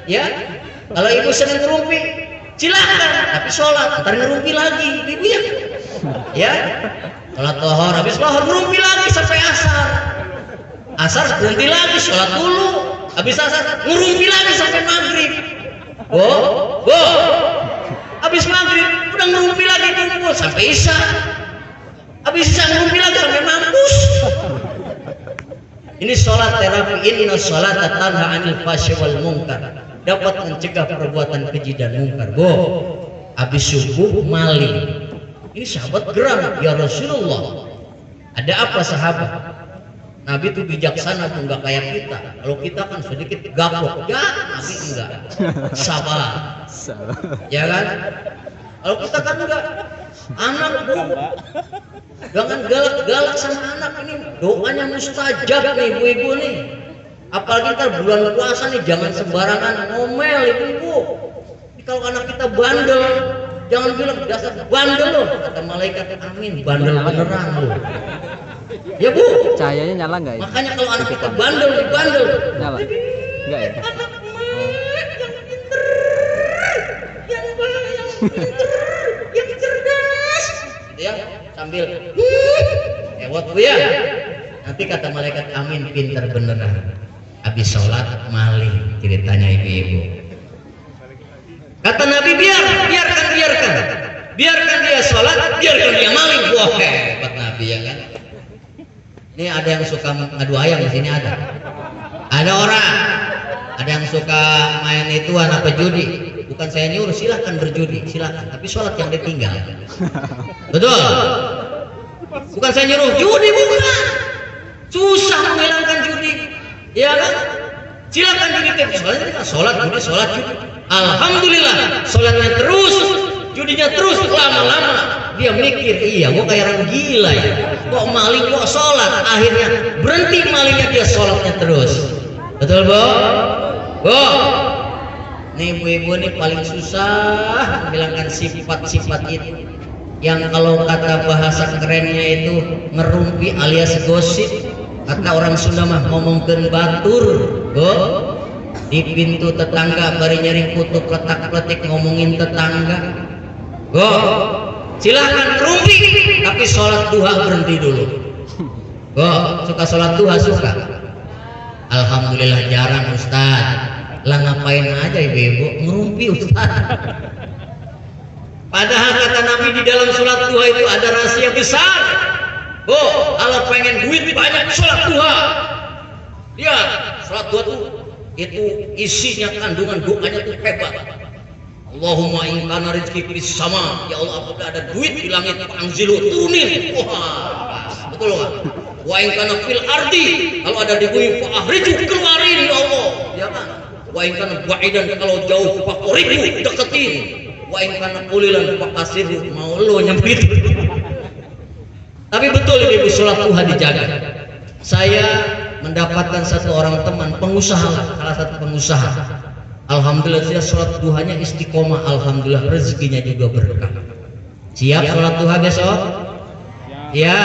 Ya, kalau ibu senang ngerumpi, silakan, tapi sholat, ntar ngerumpi lagi, ibu ya. Ya, sholat lohor, habis lohor ngerumpi lagi sampai asar. Asar ngerumpi lagi, sholat dulu, habis asar ngerumpi lagi sampai maghrib. Habis maghrib udah ngerumpi lagi kumpul sampai isya. Habis isya ngerumpi lagi sampai mampus. Ini sholat terapi, inna sholata tanha anil fahsyi wal munkar, dapat mencegah perbuatan keji dan mungkar. Habis subuh maling. Ini sahabat geram, ya Rasulullah. Ada apa sahabat? Nabi itu bijaksana tuh, nggak kayak kita. Kalau kita kan sedikit gaplok, ya Nabi enggak. Sabar. Ya kan? Kalau kita kan enggak. Anak bu, jangan galak-galak sama anak ini. Doanya mustajab nih ibu-ibu nih. Apalagi ntar bulan puasa nih, jangan sembarangan ngomel ibu-ibu. Kalau anak kita bandel, jangan bilang dasar bandel loh. Kata malaikat, amin, bandel beneran loh. Ya bu, cahayanya nyala nggak ya? Makanya kalau anak kita bandel, nyala nggak ya? Anak yang pinter, yang pinter, yang cerdas, ya sambil ewot bu ya. Nanti kata malaikat, amin, pinter beneran. Habis sholat maling, ceritanya ibu-ibu. Kata Nabi, biarkan dia sholat, biarkan dia maling. Wah hebat Nabi ya kan. Ini ada yang suka ngadu ayam di sini ada. Ada orang, ada yang suka main ituan apa judi. Bukan saya nyuruh, silahkan berjudi, silahkan. Tapi sholat yang ditinggal. Betul. Bukan saya nyuruh judi, bukan. Susah menghilangkan judi, ya kan? Silahkan judi, soalnya sholat judi, sholat judi. Alhamdulillah, sholatnya terus, judinya terus, lama-lama dia mikir, iya gua kayak orang gila ya, kok maling kok sholat, akhirnya berhenti malingnya, dia sholatnya terus. Betul bu? Nih ibu-ibu nih paling susah menghilangkan sifat-sifat itu, yang kalau kata bahasa kerennya itu ngerumpi alias gosip. Kata orang Sunda mah ngomongkeun batur, bu. Di pintu tetangga bari nyaring kutub letak-letik ngomongin tetangga. Silahkan ngerumpi, tapi sholat duha berhenti dulu. Suka sholat duha suka? Alhamdulillah jarang Ustaz. Lah ngapain aja ibu-ibu ngerumpi Ustaz? Padahal kata Nabi di dalam sholat duha itu ada rahasia besar. Allah pengen duit banyak, sholat duha. Lihat, sholat duha tuh itu isinya kandungan doanya tuh hebat. Allahumma in kana rizqi fis sama, ya Allah apabila ada duit di langit panzilu turunin. Wah, betul kan? Wa in kana fil ardi, kalau ada di bumi fa ahriju, keluarin ya Allah, ya kan? Wa in kana ba'idan, kalau jauh fa qoribu, deketin. Wa in kana qulilan fa qasirhu, mau lo nyempit. Tapi betul ibu, sholat duha dijaga. Saya mendapatkan satu orang teman pengusaha, salah satu pengusaha. Alhamdulillah dia sholat duhanya istiqomah, alhamdulillah rezekinya juga berkah. Siap sholat duha besok? Ya,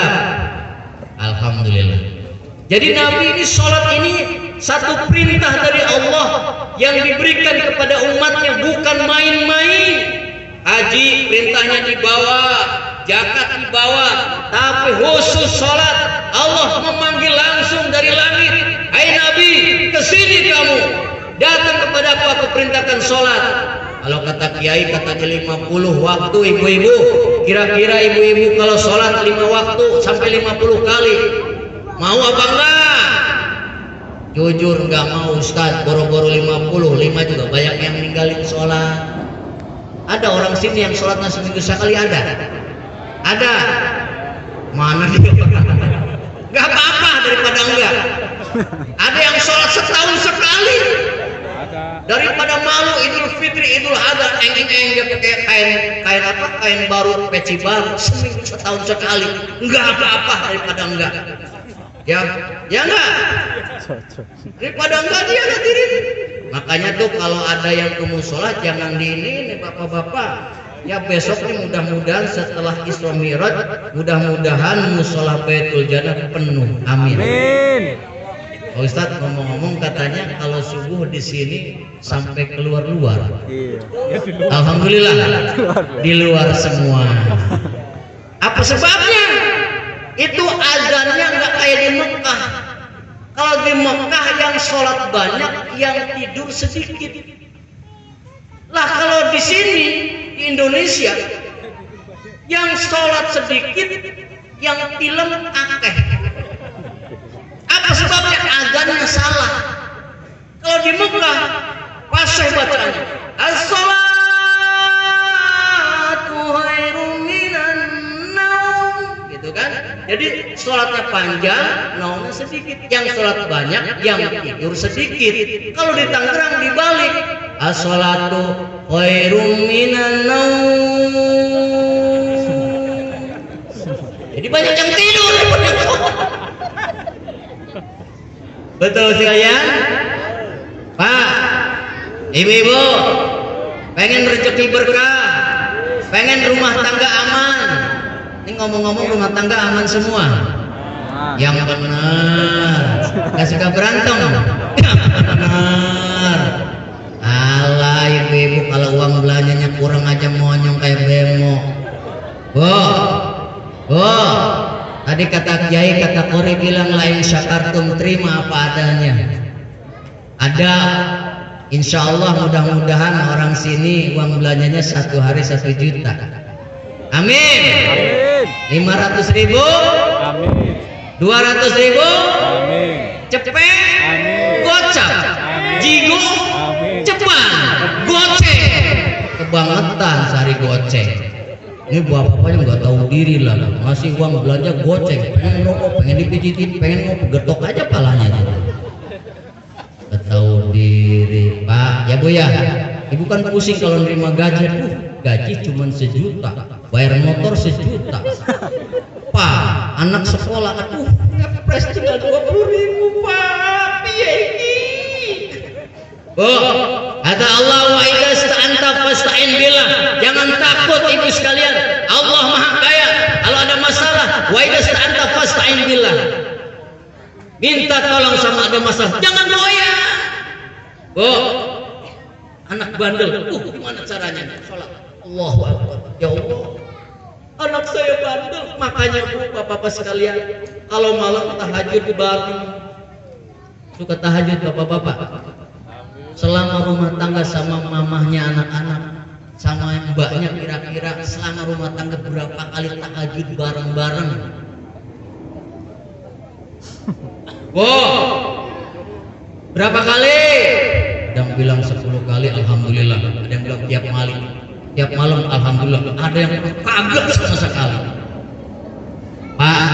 alhamdulillah. Jadi Nabi ini sholat ini satu perintah dari Allah yang diberikan kepada umatnya, bukan main-main. Haji perintahnya dibawa, zakat dibawa, tapi khusus sholat Allah memanggil langsung dari langit. Hai Nabi, kesini kamu, datang kepada aku perintahkan sholat. Kalau kata kiai katanya 50 waktu ibu-ibu. Kira-kira ibu-ibu kalau sholat 5 waktu sampai 50 kali, mau apa enggak? Jujur enggak mau Ustaz, boro-boro 50, 5 juga banyak yang ninggalin sholat. Ada orang sini yang sholatnya seminggu sekali ada? Ada? Mana dia? Gak apa-apa daripada enggak. Ada yang sholat setahun sekali. Daripada malu Idul Fitri, Idul Adha, dia pakai kain apa? Kain baru, peci baru, seminggu setahun sekali. Enggak apa-apa daripada enggak. Ya enggak. Daripada enggak dia ada diri. Makanya tuh kalau ada yang ke musola jangan nih bapak-bapak. Ya besok nih mudah-mudahan setelah Isra Mi'raj, mudah-mudahan musola Baitul Jannah penuh. Amin. Pak Ustadz ngomong-ngomong katanya kalau subuh di sini sampai keluar-luar. Iya. Alhamdulillah di luar semua. Apa sebabnya? Itu azannya nggak kayak di Mekah. Kalau di Mekah yang sholat banyak, yang tidur sedikit. Lah kalau di sini di Indonesia yang sholat sedikit, yang film akeh. Apa sebabnya? Azannya salah. Kalau di Mekah fasih bacanya. As-sholatu khairum minan naum. Gitu kan? Jadi sholatnya panjang, naumnya sedikit. Yang sholat banyak, yang tidur sedikit. Kalau di Tangerang dibalik. As-sholatu khairum minan naum. Jadi banyak yang tidur. Betul sekalian? Pak, ibu-ibu, pengen rezeki berkah, pengen rumah tangga aman. Ini ngomong-ngomong rumah tangga aman semua. Yang benar, gak suka berantem. Yang benar. Alah ibu-ibu, kalau uang belanjanya kurang aja monyong kayak bemo. Tadi kata Kiai, kata Kori bilang lain syakartum, terima apa adanya. Ada, insya Allah mudah-mudahan orang sini uang belanjanya satu hari 1 juta. Amin. 500.000. Amin. 200.000. Amin. Cepet. Amin. Gocap. Jigo. Amin. Cepat. Goceng. Kebangetan sehari goceng. Ini bapak-bapaknya nggak tahu diri lah, ngasih uang belanja goceng, pengen rokok, pengen dipijitin, pengen ngopi, getok aja palanya tuh. Nggak tahu diri, Pak. Ya Bu ya, Ibu kan pusing kalau nerima gaji, gaji cuma 1 juta, bayar motor 1 juta. Pak, anak sekolah, ngepres tinggal 20.000 Pak, piye ini? Bu, kata Allah, wa idza sta'anta fasta'in billah. Jangan takut ibu sekalian. Allah Maha Kaya. Kalau ada masalah, wa idza sta'anta fasta'in billah. Minta tolong sama ada masalah. Jangan goyah. Bu, anak bandel. Gimana caranya? Salat. Allahu Akbar. Ya Allah. Anak saya bandel. Makanya Bu, Bapak-bapak sekalian, kalau malam tahajud bareng. Suka tahajud Bapak-bapak. Selama rumah tangga sama mamahnya anak-anak, sama mbaknya kira-kira selama rumah tangga berapa kali tahajud bareng-bareng? Wow, berapa kali? Ada yang bilang 10 kali, alhamdulillah. Ada yang bilang tiap malam, alhamdulillah. Ada yang kagak sama sekali. Pak,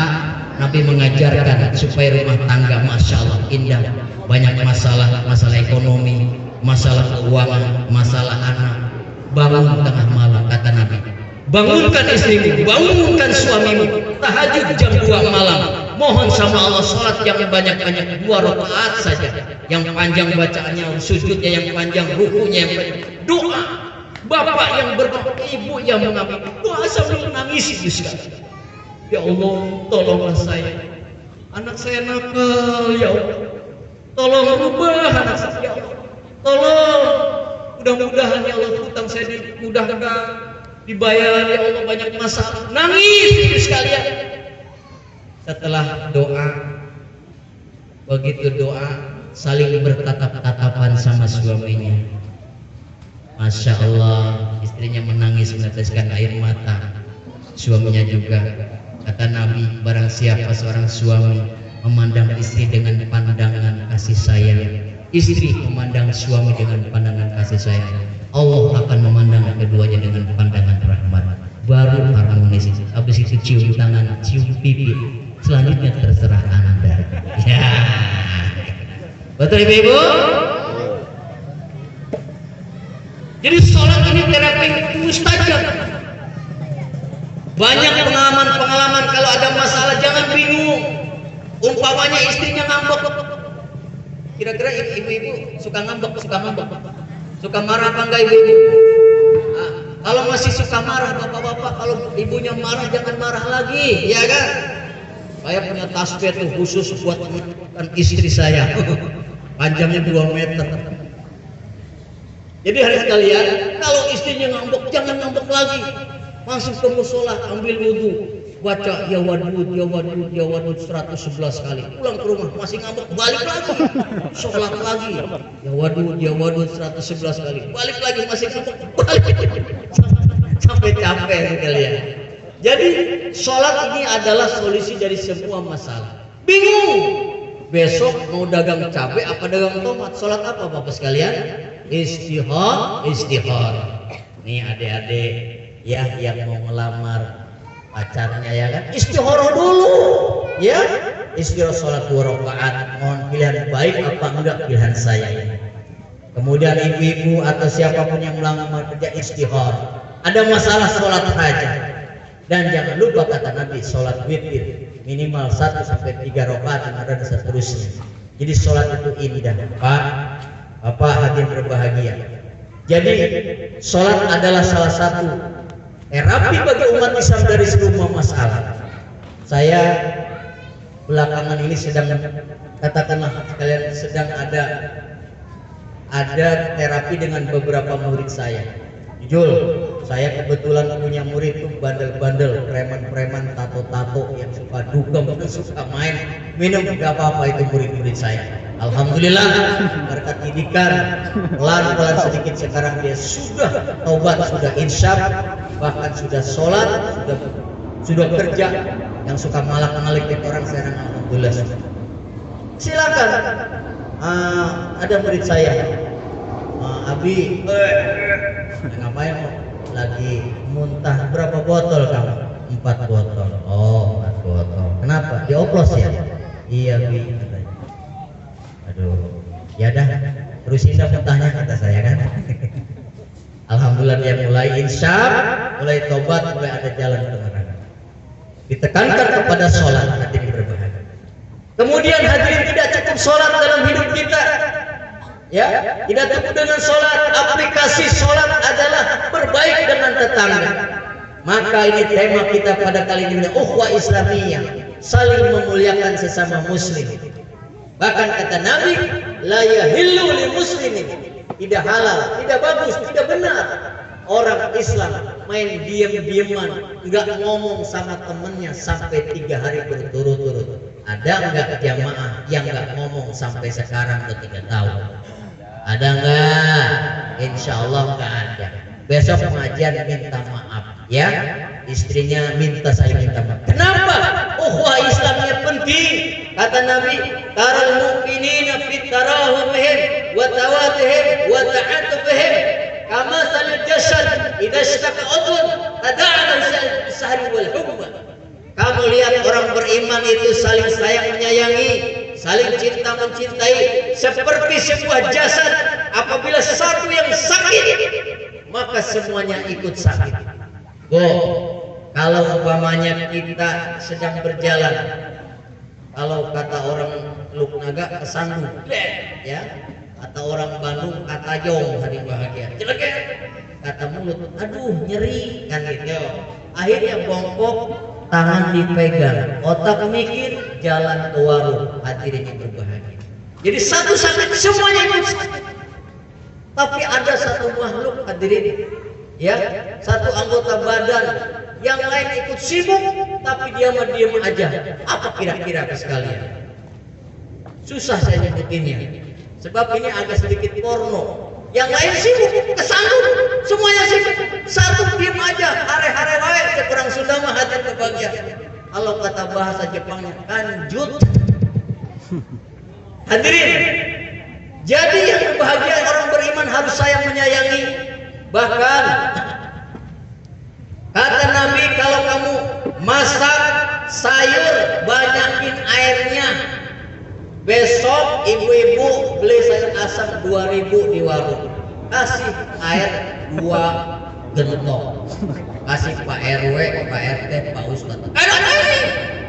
Nabi mengajarkan supaya rumah tangga, masya Allah, indah. Banyak masalah ekonomi, masalah keuangan, masalah anak. Bangun tengah malam, kata Nabi. Bangunkan istrimu, bangunkan suamimu. Tahajud jam 2 malam. Mohon sama Allah sholat yang banyak-banyak, 2 rakaat saja. Yang panjang bacaannya, sujudnya yang panjang, rukunya yang panjang. Doa. Bapak yang berdoa, ibu yang mengambil doa sambil menangis itu sekali. Ya Allah, tolonglah saya. Anak saya nakal, ya Allah. Tolong rubah anak saya, ya Allah. Tolong, mudah-mudahan ya Allah hutang saya dimudahkan, dibayar ya Allah, banyak masalah. Nangis sekalian. Setelah doa, begitu doa, saling bertatap-tatapan sama suaminya. Masya Allah, istrinya menangis meneteskan air mata. Suaminya juga. Kata Nabi, barang siapa seorang suami memandang istri dengan pandangan kasih sayang, istri memandang suami dengan pandangan kasih sayang, Allah akan memandang keduanya dengan pandangan rahmat. Baru harmonis. Habis itu cium tangan, cium pipi. Selanjutnya terserah Anda. Ya, betul ibu-ibu? Jadi sholat ini terapi mustajab. Banyak pengalaman kalau ada masalah jangan bingung. Umpamanya istrinya ngambek, kira-kira ibu-ibu suka ngambek, suka marah apa enggak ibu-ibu? Nah, kalau masih suka marah bapak-bapak, kalau ibunya marah jangan marah lagi, ya kan? Saya punya tasbih tuh khusus buat menentukan istri saya. Panjangnya 2 meter. Jadi hari sekalian, kalau istrinya ngambek, jangan ngambek lagi. Langsung ke musola, ambil wudhu, baca ya wadud, ya wadud, ya wadud 111 kali. Pulang ke rumah masih ngambek, balik lagi. Sholat lagi, ya wadud 111 kali. Balik lagi masih ngambek, balik. Sampai capek sekalian. Jadi sholat ini adalah solusi dari semua masalah. Bingung, besok mau dagang cabai apa dagang tomat? Sholat apa Bapak sekalian? Istihar. Nih adik-adik ya yang mau melamar pacarnya ya kan, istihar dulu ya. Istihar sholat 2 rakaat. Mohon pilihan baik apa enggak pilihan saya ini. Kemudian ibu-ibu atau siapapun yang melamar kerja istihar. Ada masalah sholat hajat. Dan jangan lupa kata Nabi, sholat witir minimal 1 sampai 3 rakaat dan seterusnya. Jadi sholat itu indah, Bapak hadirin berbahagia. Jadi sholat adalah salah satu terapi bagi umat Islam dari semua masalah. Saya belakangan ini sedang, katakanlah kalian sedang ada terapi dengan beberapa murid saya. Jujur, saya kebetulan punya murid tuh bandel-bandel, preman-preman, tato-tato yang suka dugem, suka main, minum, gak apa-apa itu murid-murid saya. Alhamdulillah, berkat didikan, pelan-pelan sedikit sekarang dia sudah taubat, sudah insyaf, bahkan sudah sholat, sudah kerja. Yang suka malak-malik itu orang sekarang alhamdulillah. Silakan, ada murid saya, Abi, ngapain mau? Lagi muntah. Berapa botol kamu? 4 botol. Oh, 4 botol. Kenapa? Dioplos ya? Iya, Bi. Aduh, ya dah, terusin dah muntahnya kata saya kan. Alhamdulillah dia mulai insyaf, mulai tobat, mulai ada jalan kebenaran. Ditekankan kepada sholat, hadirin berbahagia. Kemudian hadirin tidak cukup sholat dalam hidup kita. Ya, tidak cukup dengan sholat. Aplikasi sholat adalah berbaik dengan tetangga. Maka ini tema kita pada kali ini, ukhuwah Islamiyah, saling memuliakan sesama muslim. Bahkan kata Nabi, la yahillu li muslimin, tidak halal, tidak bagus, tidak benar orang Islam main diam-diaman, enggak ngomong sama temennya sampai 3 hari berturut-turut. Ada enggak jamaah yang enggak ngomong sampai sekarang atau 3 tahun? Ada enggak? Insya Allah enggak ada. Besok pengajian minta maaf ya. Istrinya minta saya minta maaf. Kenapa? Ukhuwah Islamnya penting. Kata Nabi, taral mu'minina fit tarahumihim wa tawadihim wa ta'atufihim kama salil jasad idza ishtaka udhun tada'a sahri wal humma. Kamu lihat orang beriman itu saling sayang menyayangi, saling cinta mencintai, seperti sebuah jasad. Apabila satu yang sakit, maka semuanya ikut sakit. Kalau umpamanya kita sedang berjalan, kalau kata orang Teluk Naga kesandung, ya, kata orang Bandung kata jong, hari bahagia, jelek, kata mulut, aduh nyeri, kan gitu. Akhirnya bongkok, tangan dipegang, otak mikir, jalan ke warung, hadirin yang berbahagia. Jadi satu sakit semuanya ikut sakit. Tapi ada satu makhluk hadirin, ya, satu anggota badan, yang lain ikut sibuk, tapi dia diam aja. Apa kira-kira sekalian? Susah saya nyebutinnya, sebab ini agak sedikit porno. Yang lain sibuk, kesandung, semuanya sibuk. Satu diam aja, hare-hare wae, seperang Sunda mah hati berbahagia. Kalau kata bahasa Jepangnya, kanjut. Hadirin, jadi yang berbahagia orang beriman harus sayang menyayangi. Bahkan kata Nabi, kalau kamu masak sayur banyakin airnya. Besok ibu-ibu beli sayur asam 2.000 di warung, kasih air 2 gentong, kasih Pak RW, Pak RT, Pak Ustadz. Ini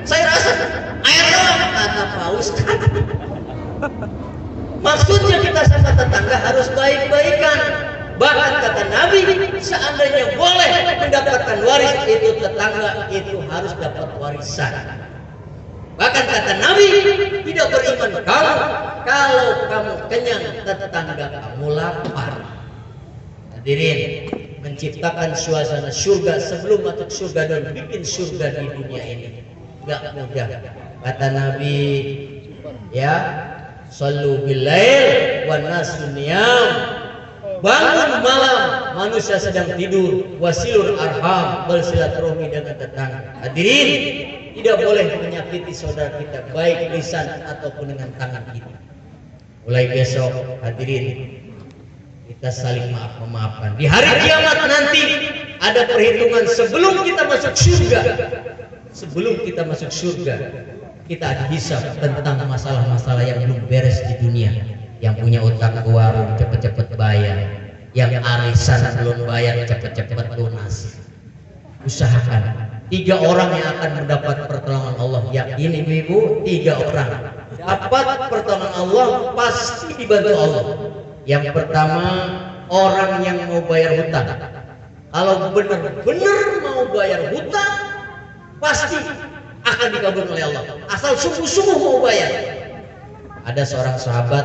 sayur asam, air doang, kata Pak Ustadz. Maksudnya kita sama tetangga harus baik-baikan. Bahkan kata Nabi, seandainya boleh mendapatkan waris itu tetangga itu harus dapat warisan. Bahkan kata Nabi, tidak beriman kamu kalau kamu kenyang tetangga kamu lapar. Hadirin, menciptakan suasana surga sebelum masuk surga dan bikin surga di dunia ini gak mudah. Kata Nabi, ya, sallu billail wan nasu niyam. Bangun malam manusia sedang tidur, wasilur arham, bersilaturahmi dengan tetangga. Hadirin, tidak boleh menyakiti saudara kita baik lisan ataupun dengan tangan kita. Mulai besok, hadirin, kita saling maaf-memaafkan. Di hari kiamat nanti ada perhitungan sebelum kita masuk surga. Sebelum kita masuk surga, kita ada hisab tentang masalah-masalah yang belum beres di dunia. Yang punya utang ke warung cepet-cepet bayar, yang arisan belum bayar cepet-cepet lunas. Usahakan. 3 orang yang akan mendapat pertolongan Allah. Yakin ibu-ibu, 3 orang dapat pertolongan Allah, pasti dibantu Allah. Yang pertama, orang yang mau bayar hutang. Kalau benar-benar mau bayar hutang, pasti akan dikabulkan oleh Allah. Asal sungguh-sungguh mau bayar. Ada seorang sahabat,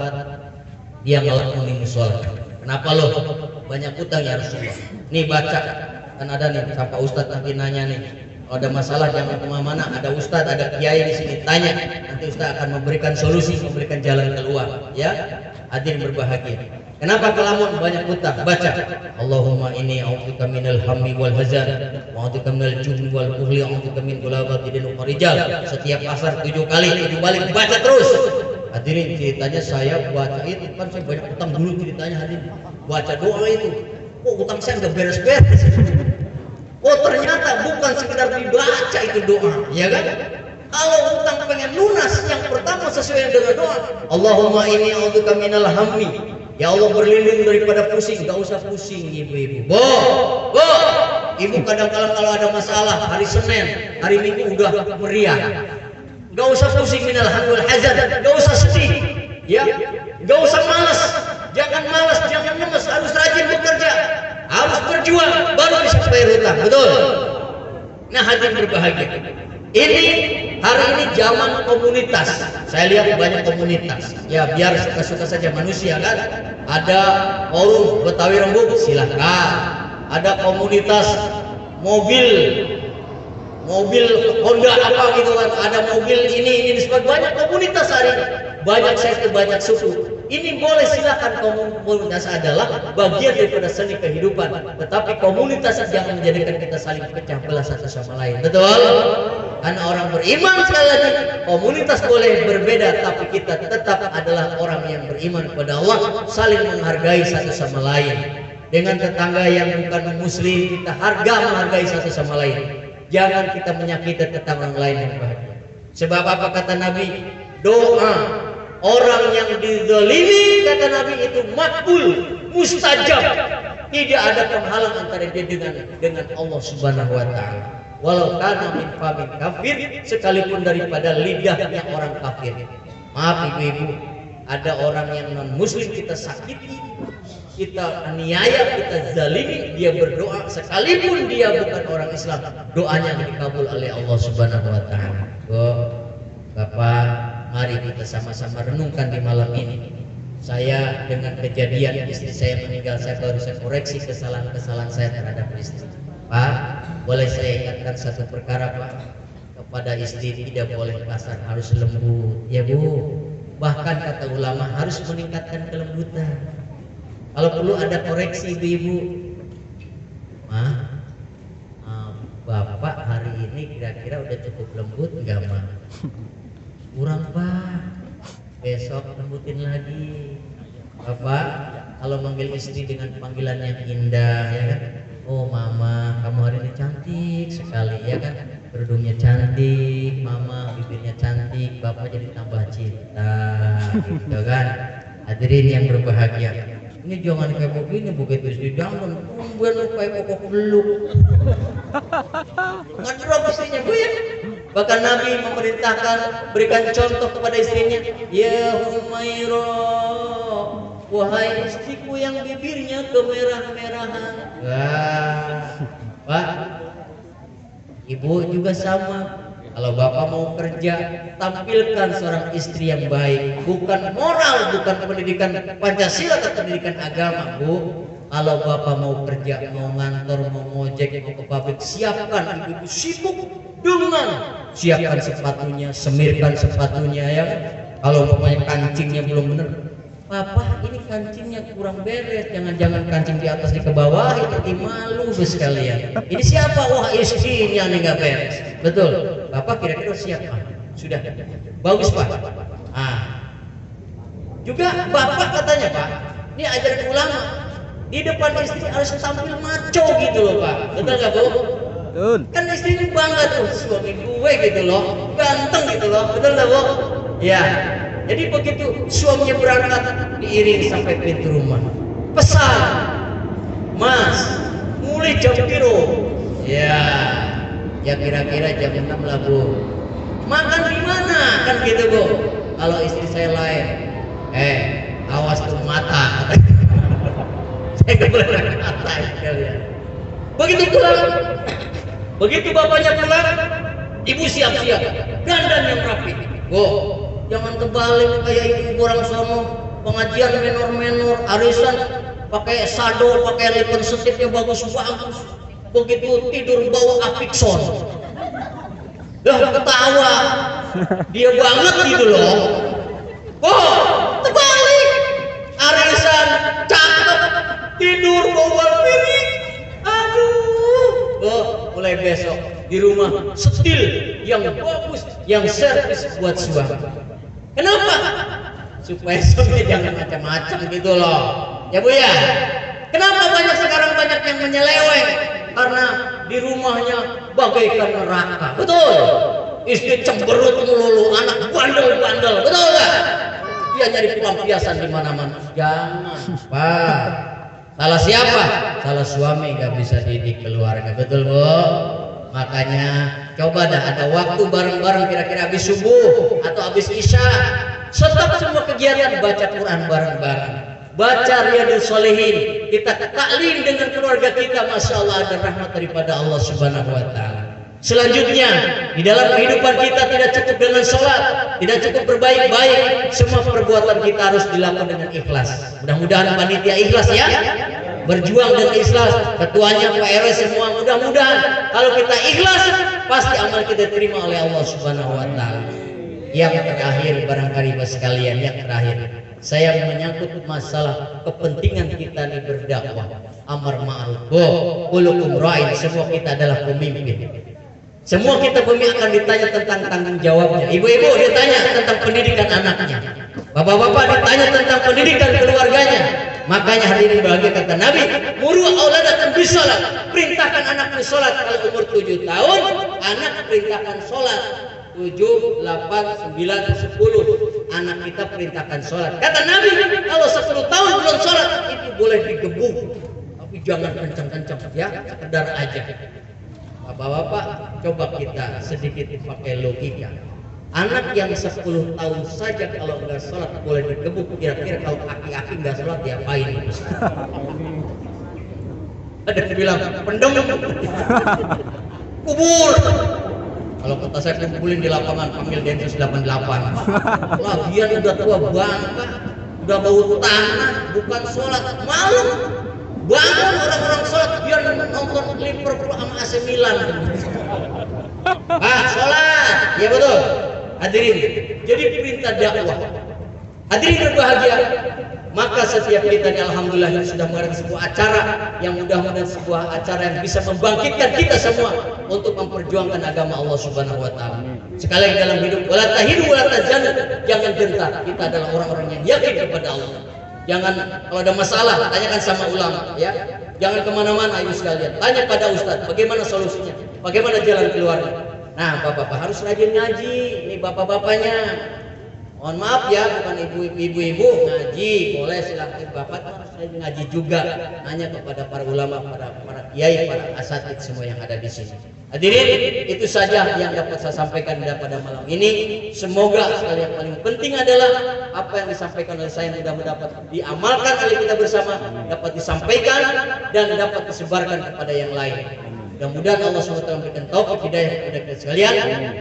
dia ngelakuin musola. Kenapa lo? Banyak hutang ya Rasulullah. Nih baca, kan ada nih sampai Ustadz nanti nanya nih. Kalau ada masalah jangan kemana-mana. Ada Ustadz, ada Kiai di sini tanya. Nanti Ustadz akan memberikan solusi, memberikan jalan keluar. Ya, hadirin berbahagia. Kenapa kelamun banyak hutang? Baca. Allahumma inni a'udzubika minal hammi wal hazan, wa a'udzubika minal jubni wal bukhli, wa a'udzubika min ghalabatil rijal. Setiap asar 7 kali, 7 balik baca terus. Hadirin, ceritanya saya baca itu kan saya banyak utang dulu ceritanya hadirin. Baca doa itu, kok utang saya nggak beres-beres. Oh ternyata bukan sekedar dibaca itu doa, ya kan? Kalau utang pengen lunas, yang pertama sesuai dengan doa. Allahumma inni a'udzubika minal hammi. Ya Allah berlindung daripada pusing. Gak usah pusing ibu-ibu. Bo, ibu kadang-kadang kalau ada masalah hari Senin, hari Minggu udah meriah. Gak usah pusing minal hammi wal hazan. Gak usah sedih, ya. Gak usah malas. Jangan malas, jangan lemes. Harus rajin bekerja, harus berjuang, baru bisa bayar hutang. Betul. Nah hadirin berbahagia, ini hari ini zaman komunitas. Saya lihat banyak komunitas. Ya biar suka-suka saja manusia kan. Ada forum Betawi Rembuk, silakan. Ada komunitas mobil Honda apa gitu kan. Ada mobil ini sebagainya. Banyak komunitas hari ini. Banyak sekte, banyak suku. Ini boleh silakan, komunitas adalah bagian daripada seni kehidupan. Tetapi komunitas jangan menjadikan kita saling pecah belah satu sama lain. Betul? Karena orang beriman sekali lagi, komunitas boleh berbeda, tapi kita tetap adalah orang yang beriman kepada Allah, saling menghargai satu sama lain. Dengan tetangga yang bukan muslim, kita menghargai satu sama lain. Jangan kita menyakiti tetangga orang lain yang bahagia. Sebab apa kata Nabi? Doa orang yang dizalimi, kata Nabi, itu makbul, mustajab. Tidak ada penghalang antara dia dengan Allah Subhanahu wa taala. Walau kana min famin kafir, sekalipun daripada lidahnya orang kafir. Maaf ibu-ibu, ada orang yang non muslim kita sakiti, kita aniaya, kita zalimi, dia berdoa sekalipun dia bukan orang Islam, doanya dikabul oleh Allah Subhanahu wa taala. Bapak, mari kita sama-sama renungkan di malam ini. Saya dengan kejadian istri saya meninggal, saya baru saya koreksi kesalahan-kesalahan saya terhadap istri. Pak, boleh saya ingatkan satu perkara Pak, kepada istri tidak boleh kasar, harus lembut. Ya Bu, bahkan kata ulama harus meningkatkan kelembutan. Kalau perlu ada koreksi ibu-ibu. Bapak hari ini kira-kira udah cukup lembut enggak Ma? Kurang Pak, besok lembutin lagi. Bapak kalau manggil istri dengan panggilan yang indah, ya kan? Oh Mama, kamu hari ini cantik sekali, ya kan? Kerudungnya cantik, Mama bibirnya cantik, Bapak jadi tambah cinta, gitu kan? Hadirin yang berbahagia, ini jangan kayak begini, begitu istri dangun, kemudian kayak kokok peluk. Ngedrop istrinya Bu ya. Bahkan Nabi memerintahkan berikan contoh kepada istrinya, ya Humaira, wahai istriku yang bibirnya kemerah-merahan. Wah, Pak, ibu juga sama. Kalau bapak mau kerja, tampilkan seorang istri yang baik. Bukan moral, bukan pendidikan Pancasila atau pendidikan agama, Bu. Kalau bapak mau kerja, mau ngantor, mau ngojek, mau ke pabrik, siapkan ibu-ibu sibuk dengan siapkan sepatunya, semirkan sepatunya ya. Kalau umpamanya kancingnya belum benar, Papa ini kancingnya kurang beres, jangan-jangan kancing di atas di ke bawah, itu malu sekalian. Ini siapa? Wah, istrinya nih nggak beres. Betul. Bapak kira-kira siapa? Sudah. Bagus Pak. Juga Bapak katanya Pak, ini ajaran ulama. Di depan istri harus tampil maco gitu loh Pak. Betul nggak Bu? Betul. Kan istrinya bangga tuh, suami gue gitu loh, ganteng gitu loh. Betul nggak Bu? Ya. Jadi begitu suaminya berangkat diiring sampai pintu rumah, pesan, Mas, mulai jam piro? Ya kira-kira jam 6 lah Bu. Makan di mana? Kan gitu Bu. Kalau istri saya lain, awas tuh mata. Saya nggak boleh kata sekalian. Begitu pulang, begitu bapaknya pulang, ibu siap-siap, dandan yang rapi. Bu, jangan kebalik kayak ibu orang sono, pengajian menor-menor, arisan pakai sado, pakai lipstick setipnya bagus. Begitu tidur bawa Apixon. Lah ketawa. Dia banget gitu loh. Oh, terbalik. Arisan cakep, tidur bawa piring. Aduh. Oh, mulai besok di rumah setil yang bagus, yang servis buat suami. Kenapa? Supaya suami jangan macam-macam gitu loh. Ya Bu ya. Kenapa sekarang banyak yang menyeleweng? Karena di rumahnya bagaikan neraka. Betul. Istri cemberut melulu, anak bandel-bandel. Betul nggak? Dia nyari pelampiasan di mana-mana. Jangan, Pak. Salah siapa? Salah suami, nggak bisa didik keluarga. Betul Bu? Makanya coba dah ada waktu bareng-bareng, kira-kira habis subuh atau habis isya, stop semua kegiatan, baca Quran bareng-bareng, baca Riyadhus Shalihin, kita taklim dengan keluarga kita. Masya Allah, ada rahmat daripada Allah Subhanahu Wa Taala. Selanjutnya, di dalam kehidupan kita tidak cukup dengan sholat, tidak cukup berbaik-baik, semua perbuatan kita harus dilakukan dengan ikhlas. Mudah-mudahan panitia ikhlas ya, berjuang dengan ikhlas, ketuanya Pak RW semua, mudah-mudahan kalau kita ikhlas pasti amal kita terima oleh Allah Subhanahu Wa Taala. Yang terakhir barangkali Bapak sekalian, yang terakhir saya menyangkut masalah kepentingan kita nih berdakwah, amar ma'ruf, kullukum ra'in, semua kita adalah pemimpin. Semua kita pemimpin akan ditanya tentang tanggung jawabnya. Ibu-ibu ditanya tentang pendidikan anaknya. Bapak-bapak ditanya tentang pendidikan keluarganya. Makanya hadirin bahagia kata Nabi, muru auladakum bisalat, perintahkan anakmu salat. Kalau umur 7 tahun, anak perintahkan salat. 7, 8, 9, 10 anak kita perintahkan salat. Kata Nabi, kalau 10 tahun belum salat itu boleh digebuk, tapi jangan kencang-kencang ya, sekedar aja. Bapak-bapak, coba kita sedikit pakai logika. Anak yang 10 tahun saja kalau nggak sholat boleh digebuk, kira-kira kalau aki-aki nggak sholat diapain? Ada yang bilang pendem, kubur. Kalau kata saya kumpulin di lapangan, panggil Densus 88. Lagian udah tua bangka, udah bau tanah, bukan sholat malam. Bangun orang-orang sholat biar nonton Liverpool sama AC Milan. Sholat, ya betul. Hadirin, jadi perintah dakwah. Hadirin berbahagia. Maka setiap kita ini alhamdulillah ini sudah mengadakan sebuah acara yang mudah-mudahan sebuah acara yang bisa membangkitkan kita semua untuk memperjuangkan agama Allah Subhanahu Wa Taala. Sekali lagi dalam hidup, wala tahinu wala tahzanu, jangan gentar. Kita adalah orang-orang yang yakin kepada Allah. Jangan kalau ada masalah tanyakan sama ulama ya. Jangan kemana-mana ibu sekalian. Tanya pada ustadz bagaimana solusinya, bagaimana jalan keluarnya. Nah bapak-bapak harus rajin ngaji. Ini bapak-bapaknya. Mohon maaf ya, bukan ibu-ibu ngaji boleh silakan. Bapak harus rajin ngaji juga. Nanya kepada para ulama, para kiai, para asatid semua yang ada di sini. Hadirin, itu saja yang dapat saya sampaikan pada malam ini. Semoga sekali yang paling penting adalah apa yang disampaikan oleh saya mudah-mudahan dapat diamalkan oleh kita bersama, dapat disampaikan dan dapat disebarkan kepada yang lain. Mudah-mudahan Allah SWT memberikan taufik hidayah kepada kita sekalian.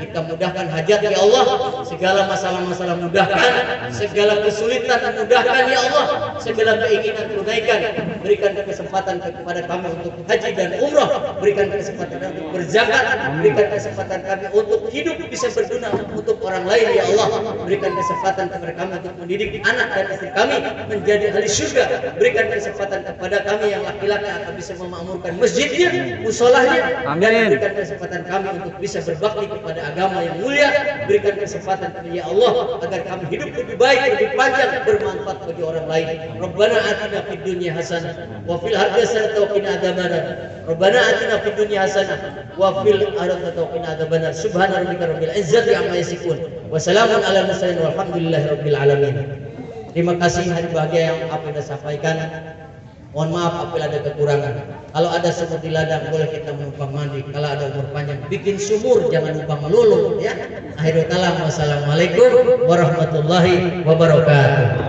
Kita mudahkan hajat ya Allah, segala masalah-masalah mudahkan, segala kesulitan mudahkan ya Allah, segala keinginan tunaikan. Berikan kesempatan kepada kami untuk haji dan umrah, berikan kesempatan untuk berzakat, berikan kesempatan kami untuk hidup bisa berguna untuk orang lain ya Allah. Berikan kesempatan kepada kami untuk mendidik anak dan istri kami menjadi ahli surga. Berikan kesempatan kepada kami yang laki-laki akan bisa memakmurkan masjidnya, musolahnya. Dan berikan kesempatan kami untuk bisa berbakti kepada agama yang mulia. Berikan kesempatan ya Allah agar kami hidup lebih baik, lebih panjang, bermanfaat bagi orang lain. Rabbana atina fid dunya hasanah wa fil akhirati hasanah wa qina adzabannar. Rabbana atina fid dunya hasanah wa fil akhirati wa qina adzabannar. Subhana rabbika rabbil izzati amma yasifun wa salamun alal mursalin walhamdulillahi rabbil alamin. Terima kasih hari bahagia yang apa yang saya sampaikan. Mohon maaf apabila ada kekurangan. Kalau ada semut di ladang boleh kita menumpang mandi. Kalau ada umur panjang bikin sumur, jangan numpang melulu ya. Akhirul kalam, wassalamualaikum warahmatullahi wabarakatuh.